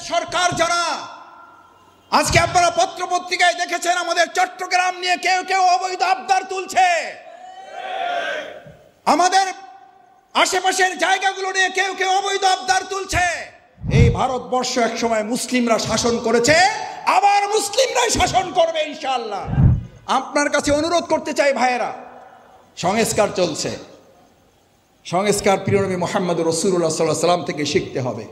সরকার যারা, আজকে আপনারা পত্র পত্রিকায় দেখেছেন আমাদের চট্টগ্রাম নিয়ে কেউ কেউ অবৈধ আবদার তুলছে, আমাদের আশেপাশের জায়গাগুলো নিয়ে কেউ কেউ অবৈধ আবদার তুলছে। এই ভারতবর্ষ একসময় মুসলিমরা শাসন করেছে, আবার মুসলিমরাই শাসন করবে ইনশাআল্লাহ। আপনার কাছে অনুরোধ করতে চাই ভাইয়েরা, সংস্কার চলছে, সংস্কার প্রিয় নবী মুহাম্মদুর রাসূলুল্লাহ সাল্লাল্লাহু আলাইহি ওয়াসাল্লাম থেকে শিখতে হবে।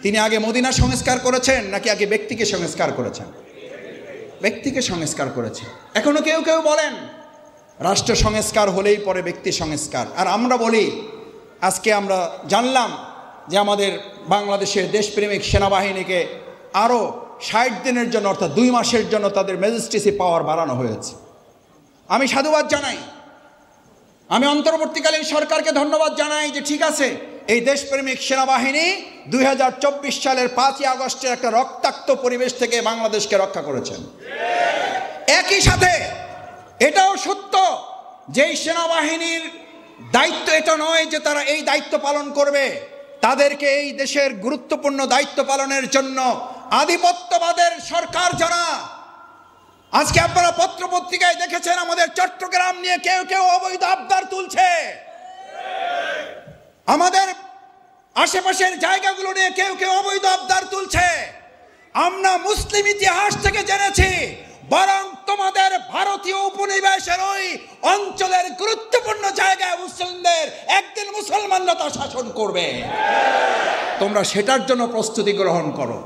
তিনি আগে মদিনা সংস্কার করেছেন নাকি আগে ব্যক্তিকে সংস্কার করেছেন? ব্যক্তিকে সংস্কার করেছেন। এখনো কেউ কেউ বলেন রাষ্ট্র সংস্কার হলেই পরে ব্যক্তি সংস্কার। আর আমরা বলি, আজকে আমরা জানলাম যে আমাদের বাংলাদেশের দেশপ্রেমিক সেনাবাহিনীকে আরও 60 দিনের জন্য অর্থাৎ 2 মাসের জন্য তাদের ম্যাজিস্ট্রেসি পাওয়ার বাড়ানো হয়েছে। আমি সাধুবাদ জানাই, আমি অন্তর্বর্তীকালীন সরকারকে ধন্যবাদ জানাই যে ঠিক আছে, এই দেশপ্রেমিক সেনাবাহিনী 2024 সালের 5ই আগস্টের একটা রক্তাক্ত পরিবেশ থেকে বাংলাদেশকে রক্ষা করেছেন। একই সাথে এটাও সত্য যে এই সেনাবাহিনীর দায়িত্ব এটা নয় যে তারা এই দায়িত্ব পালন করবে, তাদেরকে এই দেশের গুরুত্বপূর্ণ দায়িত্ব পালনের জন্য আধিপত্যবাদের সরকার যারা, আজকে আপনারা পত্র পত্রিকায় দেখেছেন আমাদের চট্টগ্রাম নিয়ে কেউ কেউ অবৈধ আবদার তুলছে, আমাদের আশেপাশের জায়গাগুলো নিয়ে কেউ কেউ অবৈধ আবদার তুলছে। আমরা মুসলিম ইতিহাস থেকে জেনেছি বরং তোমাদের ভারতীয় উপনিবেশের ওই অঞ্চলের গুরুত্বপূর্ণ জায়গায় মুসলিমদের একদিন মুসলমানরা তা শাসন করবে। তোমরা সেটার জন্য প্রস্তুতি গ্রহণ করো।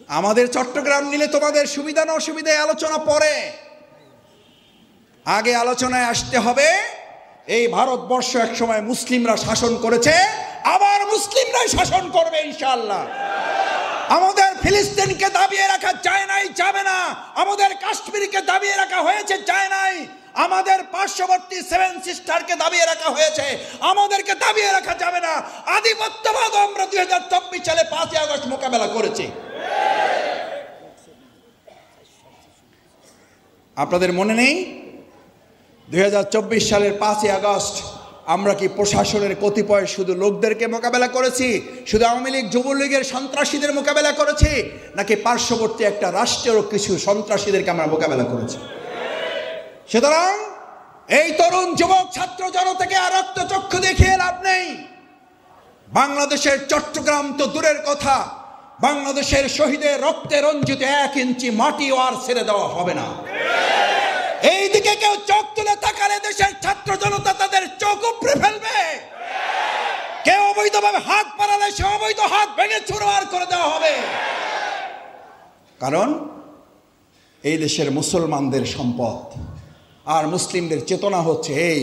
আমাদের চট্টগ্রাম নিলে তোমাদের সুবিধা না অসুবিধায় আলোচনা পরে, আগে আলোচনায় আসতে হবে এই ভারতবর্ষ একসময় মুসলিমরা শাসন করেছে, আবার মুসলিমরাই শাসন করবে ইনশাআল্লাহ। আমাদের ফিলিস্তিনকে দাবিয়ে রাখা যায় নাই, যাবে না। আমাদের কাশ্মীরকে দাবিয়ে রাখা হয়েছে, যায় নাই। আমাদের পার্শ্ববর্তী 7 সিস্টারকে দাবিয়ে রাখা হয়েছে, আমাদেরকে দাবিয়ে রাখা যাবে না। আধিপত্যবাদ আমরা 2024 সালে 5ই আগস্ট মোকাবেলা করেছি। আপনাদের মনে নেই 2024 সালের 5ই আগস্ট আমরা কি প্রশাসনের কতিপয় শুধু লোকদেরকে মোকাবেলা করেছি, শুধু আওয়ামী লীগ যুবলীগের সন্ত্রাসীদের মোকাবেলা করেছি, নাকি পার্শ্ববর্তী একটা রাষ্ট্রেরও কিছু সন্ত্রাসীদেরকে আমরা মোকাবেলা করেছি? সুতরাং এই তরুণ যুবক ছাত্র জনতাকে আর রক্তচক্ষু দেখিয়ে লাভ নেই। বাংলাদেশের চট্টগ্রাম তো দূরের কথা, বাংলাদেশের শহীদের রক্তে রঞ্জিত 1 ইঞ্চি মাটিও আর ছেড়ে দেওয়া হবে না। এই দিকে কেউ চোখ তুলে তাকালে দেশের ছাত্র জনতা তাদের চোখ উপড়ে ফেলবে। কেউ অবৈধভাবে হাত বাড়ালে সে অবৈধ হাত ভেঙে চুরমার করে দেওয়া হবে। কারণ এই দেশের মুসলমানদের সম্পদ, আর মুসলিমদের চেতনা হচ্ছে এই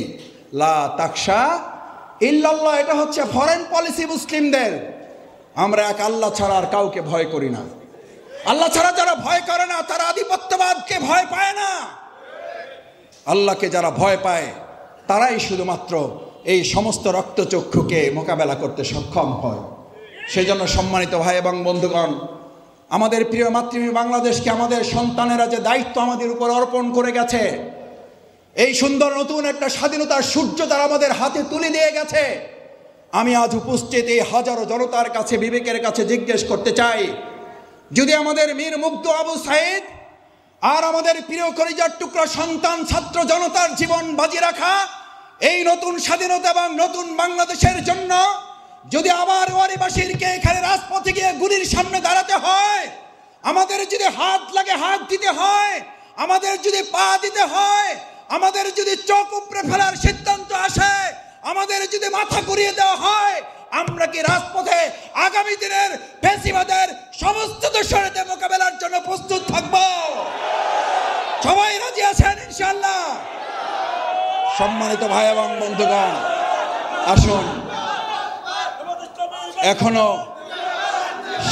লা তাকশা ইল্লাল্লাহ। এটা হচ্ছে ফরেন পলিসি মুসলিমদের। আমরা এক আল্লাহ ছাড়া আর কাউকে ভয় করি না। আল্লাহ ছাড়া যারা ভয় করে না তারা আধিপত্যবাদকে ভয় পায় না। আল্লাহকে যারা ভয় পায় তারাই শুধুমাত্র এই সমস্ত রক্তচক্ষুকে মোকাবেলা করতে সক্ষম হয়। সেজন্য সম্মানিত ভাই এবং বন্ধুগণ, আমাদের প্রিয় মাতৃভূমি বাংলাদেশকে আমাদের সন্তানেরা যে দায়িত্ব আমাদের উপর অর্পণ করে গেছে, এই সুন্দর নতুন একটা স্বাধীনতার সূর্য তারা আমাদের হাতে তুলে দিয়ে গেছে, আমি আজ উপস্থিত এই হাজারো জনতার কাছে বিবেকের কাছে জিজ্ঞেস করতে চাই, যদি আমাদের মীর মুগ্ধ আবু সাইদ আর আমাদের প্রিয় কলিজার টুকরা সন্তান ছাত্র জনতার জীবন বাজি রাখা এই নতুন স্বাধীনতা এবং নতুন বাংলাদেশের জন্য যদি আবার ওয়ারিবাসীরকে এখানে রাজপথে গিয়ে গুলির সামনে দাঁড়াতে হয়, আমাদের যদি হাত লাগে হাত দিতে হয়, আমাদের যদি পা দিতে হয়, আমাদের যদি চোখ উপড়ে ফেলার সিদ্ধান্ত আসে, আমাদের যদি মাথা ঘুরিয়ে দেওয়া হয়, আমরা কি রাজপথে আগামী দিনের ফ্যাসিবাদের সমস্ত দূষণের মোকাবেলার জন্য প্রস্তুত থাকব? সবাই রাজি আছেন ইনশাআল্লাহ? সম্মানিত ভাই এবং বন্ধুগণ, আসুন, এখনো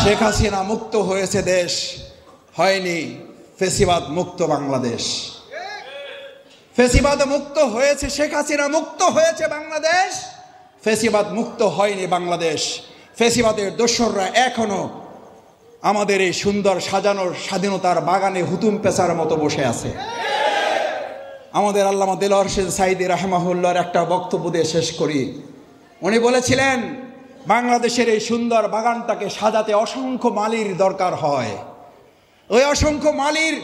শেখ হাসিনা মুক্ত হয়েছে দেশ, হয়নি ফ্যাসিবাদ মুক্ত বাংলাদেশ। ফ্যাসিবাদ মুক্ত হয়েছে শেখ হাসিনা, মুক্ত হয়েছে বাংলাদেশ, ফ্যাসিবাদ মুক্ত হয়নি বাংলাদেশ। ফ্যাসিবাদের দোসররা এখনো আমাদের এই সুন্দর সাজানোর স্বাধীনতার বাগানে হুতুম পেশার মতো বসে আছে। আমাদের আল্লামা দেলোয়ার হোসেন সাঈদী রাহমাহুল্লাহর একটা বক্তব্য দিয়ে শেষ করি। উনি বলেছিলেন, বাংলাদেশের এই সুন্দর বাগানটাকে সাজাতে অসংখ্য মালির দরকার হয়। ওই অসংখ্য মালির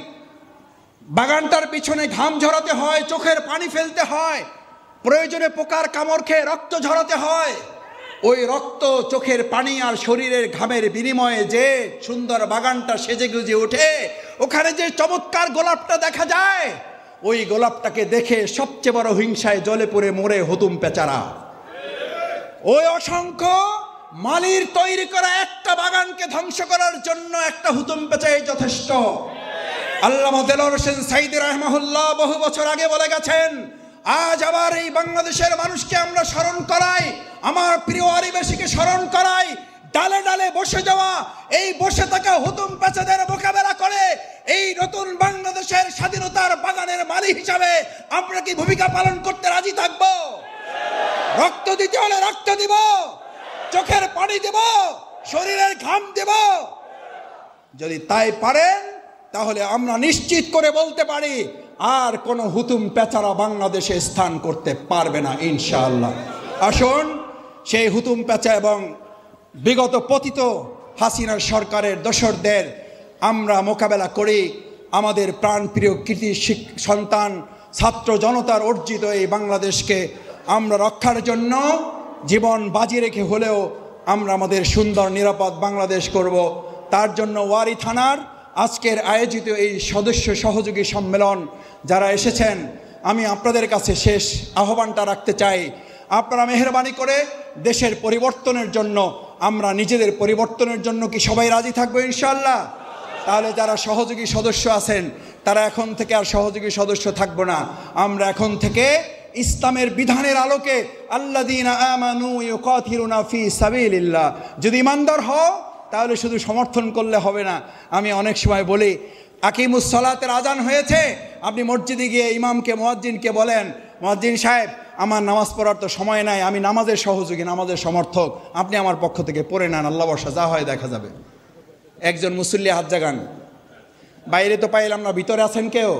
বাগানটার পিছনে ঘাম ঝরাতে হয়, চোখের পানি ফেলতে হয়, প্রয়োজনে পোকার কামড় খেয়ে রক্ত ঝরাতে হয়। ওই রক্ত, চোখের পানি আর শরীরের ঘামের বিনিময়ে যে সুন্দর বাগানটা সেজে গুজে ওঠে, ওখানে যে চমৎকার গোলাপটা দেখা যায়, ওই গোলাপটাকে দেখে সবচেয়ে বড় হিংসায় জ্বলে পুড়ে মরে হুতুম পেচারা। ওই অসংখ্য মালির তৈরি করা একটা বাগানকে ধ্বংস করার জন্য একটা হুতুম পেঁচাই যথেষ্ট। আল্লামা দেলোয়ার হোসেন সাঈদী রাহিমাহুল্লাহ বহু বছর আগে বলে গেছেন, আজ আবার এই বাংলাদেশের মানুষকে আমরা স্মরণ করাই, আমার প্রিয় আদিবাসীকে স্মরণ করাই, ডালে ডালে বসে যাওয়া এই বসে থাকা হুতুম পেঁচাদের মোকাবেলা করে এই নতুন বাংলাদেশের স্বাধীনতার বাগানের মালিক হিসাবে আমরা কি ভূমিকা পালন করতে রাজি থাকবো? রক্ত দিতে হলে রক্ত দিব, চোখের পানি দেব, শরীরের ঘাম দেব। যদি তাই পারেন তাহলে আমরা নিশ্চিত করে বলতে পারি আর কোনো হুতুম পেচারা বাংলাদেশে স্থান করতে পারবে না ইনশাআল্লাহ। আসুন সেই হুতুম পেঁচা এবং বিগত পতিত হাসিনার সরকারের দোসরদের আমরা মোকাবেলা করি। আমাদের প্রাণপ্রিয় কৃতি সন্তান ছাত্র জনতার অর্জিত এই বাংলাদেশকে আমরা রক্ষার জন্য জীবন বাজি রেখে হলেও আমরা আমাদের সুন্দর নিরাপদ বাংলাদেশ করব। তার জন্য ওয়ারী থানার আজকের আয়োজিত এই সদস্য সহযোগী সম্মেলন যারা এসেছেন, আমি আপনাদের কাছে শেষ আহ্বানটা রাখতে চাই, আপনারা মেহেরবানি করে দেশের পরিবর্তনের জন্য, আমরা নিজেদের পরিবর্তনের জন্য কি সবাই রাজি থাকবো ইনশাআল্লাহ? তাহলে যারা সহযোগী সদস্য আছেন তারা এখন থেকে আর সহযোগী সদস্য থাকবো না। আমরা এখন থেকে ইসলামের বিধানের আলোকে আল্লাযীনা আমানু ইউকাতিলুনা ফি সাবিলিল্লাহ, যদি ইমানদার হও তাহলে শুধু সমর্থন করলে হবে না। আমি অনেক সময় বলি, আকিমুস সালাতের আজান হয়েছে, আপনি মসজিদে গিয়ে ইমামকে মুয়াজ্জিনকে বলেন, মুয়াজ্জিন সাহেব আমার নামাজ পড়ার তো সময় নাই, আমি নামাজের সহযোগী, নামাজের সমর্থক, আপনি আমার পক্ষ থেকে পড়ে নেন, আল্লাহ বর্ষা যা হয় দেখা যাবে। একজন মুসল্লি হাত জাগান, বাইরে তো পাইলাম না, ভিতরে আছেন কেউ?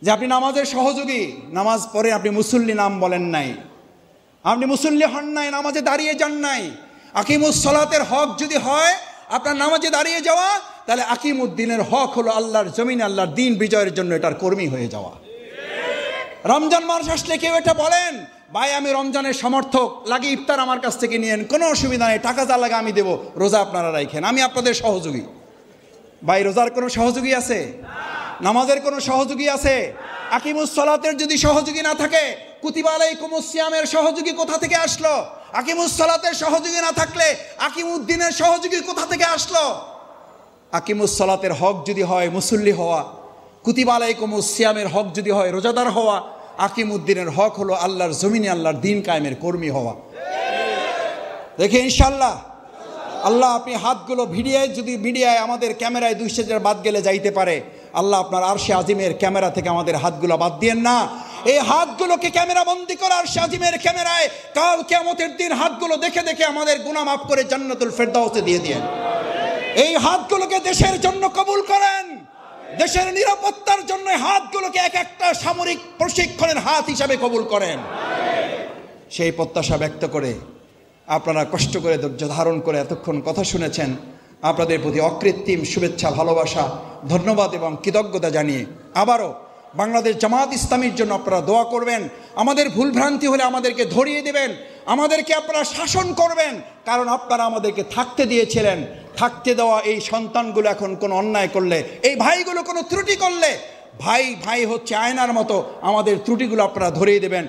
যে আপনি নামাজের সহযোগী, নামাজ পড়ে আপনি মুসল্লি নাম বলেন নাই, আপনি মুসল্লি হন নাই, নামাজে দাঁড়িয়ে যান নাই। আকিমুস সালাতের হক যদি হয় আপনার নামাজে দাঁড়িয়ে যাওয়া, তাহলে আকিমুদ্দিনের হক হলো আল্লাহর জমিনে আল্লাহর দিন বিজয়ের জন্য এটার কর্মী হয়ে যাওয়া। রমজান মাস আসলে কেউ এটা বলেন, ভাই আমি রমজানের সমর্থক, লাগে ইফতার আমার কাছ থেকে নিয়েন, কোনো অসুবিধা নেই, টাকা যা লাগে আমি দেবো, রোজা আপনারা রাখেন, আমি আপনাদের সহযোগী। ভাই রোজার কোনো সহযোগী আছে? নামাজের কোনো সহযোগী আছে? আকিমুস সালাতের যদি সহযোগী না থাকে, কুতিবা আলাইকুমুস সিয়ামের সহযোগী কোথা থেকে আসলো? আকিমুস সালাতের সহযোগী না থাকলে আকিমুদ্দিনের সহযোগী কোথা থেকে আসলো? আকিমুস সালাতের হক যদি হয় মুসল্লি হওয়া, কুতিবা আলাইকুমুস সিয়ামের হক যদি হয় রোজাদার হওয়া, আকিমুদ্দিনের হক হলো আল্লাহর জমিনে আল্লাহর দিন কায়েমের কর্মী হওয়া। দেখে ইনশাআল্লাহ আল্লাহ আপনি হাতগুলো ভিডিয়ায়, যদি মিডিয়ায় আমাদের ক্যামেরায় 200 বাদ গেলে যাইতে পারে, আল্লাহ আপনার আরশে আজিমের ক্যামেরা থেকে আমাদের হাতগুলো বাদ দিয়েন না। এই হাতগুলোকে ক্যামেরা বন্দি করে আরশে আজিমের ক্যামেরায় কাল কিয়ামতের দিন হাতগুলো দেখে দেখে আমাদের গুনাহ মাফ করে জান্নাতুল ফেরদাউসে দিয়ে দিয়েন। এই হাতগুলোকে দেশের জন্য কবুল করেন, দেশের নিরাপত্তার জন্য হাতগুলোকে এক একটা সামরিক প্রশিক্ষণের হাত হিসাবে কবুল করেন। সেই প্রত্যাশা ব্যক্ত করে আপনারা কষ্ট করে ধৈর্য ধারণ করে এতক্ষণ কথা শুনেছেন, আপনাদের প্রতি অকৃত্রিম শুভেচ্ছা, ভালোবাসা, ধন্যবাদ এবং কৃতজ্ঞতা জানিয়ে আবারও বাংলাদেশ জামাত ইসলামীর জন্য আপনারা দোয়া করবেন। আমাদের ভুলভ্রান্তি হলে আমাদেরকে ধরিয়ে দেবেন, আমাদেরকে আপনারা শাসন করবেন, কারণ আপনারা আমাদেরকে থাকতে দিয়েছিলেন। থাকতে দেওয়া এই সন্তানগুলো এখন কোনো অন্যায় করলে, এই ভাইগুলো কোনো ত্রুটি করলে, ভাই ভাই হচ্ছে আয়নার মতো, আমাদের ত্রুটিগুলো আপনারা ধরিয়ে দেবেন।